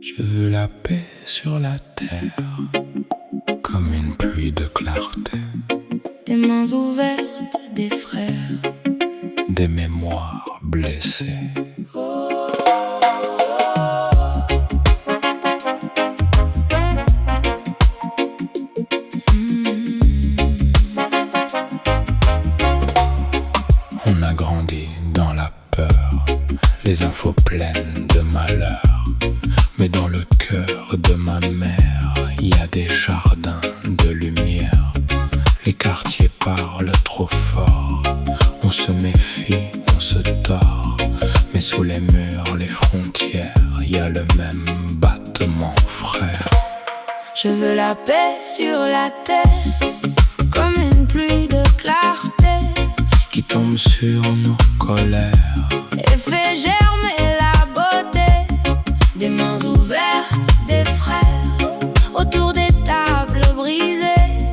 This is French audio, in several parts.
Je veux la paix sur la terre, comme une pluie de clarté. Des mains ouvertes, des frères, des mémoires blessées. On a grandi dans la peur, les infos pleines de malheur. Mais dans le cœur de ma mère, il y a des jardins de lumière. Les quartiers parlent trop fort, on se méfie, on se tord. Mais sous les murs, les frontières, il y a le même battement, frère. Je veux la paix sur la terre, comme une pluie de clarté, qui tombe sur nos colères et fait germer la beauté. Des mains ouvertes, des frères, autour des tables brisées,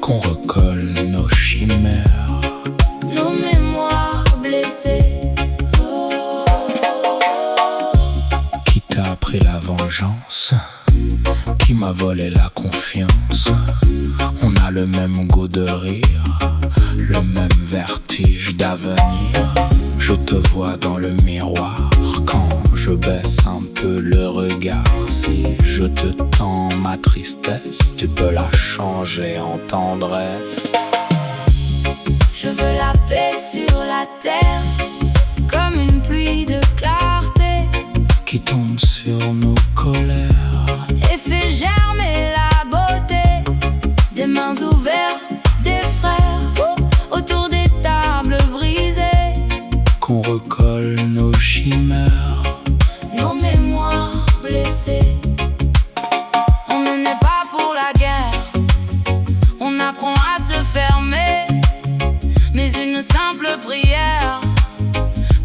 qu'on recolle nos chimères, nos mémoires blessées. Qui t'a appris la vengeance? Qui m'a volé la confiance? On a le même goût de rire, le même vertige d'avenir. Je te vois dans le miroir quand je baisse un peu le regard. Si je te tends ma tristesse, tu peux la changer en tendresse. Je veux la paix sur la terre, comme une pluie de clarté, qui tombe sur nos colères et fait germer la beauté. Des mains ouvertes, des frères, autour des tables brisées, qu'on recolle nos chimères, nos mémoires blessées. On ne naît pas pour la guerre, on apprend à se fermer. Mais une simple prière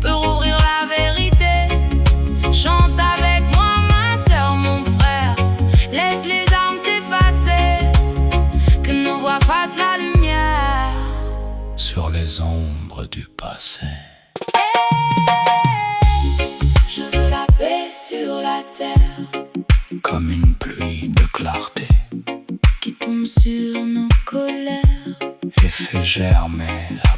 peut rouvrir la vérité. Chante avec moi ma sœur, mon frère, laisse les armes s'effacer, que nos voix fassent la lumière sur les ombres du passé. Je veux la paix sur la terre, comme une pluie de clarté, qui tombe sur nos colères et fait germer la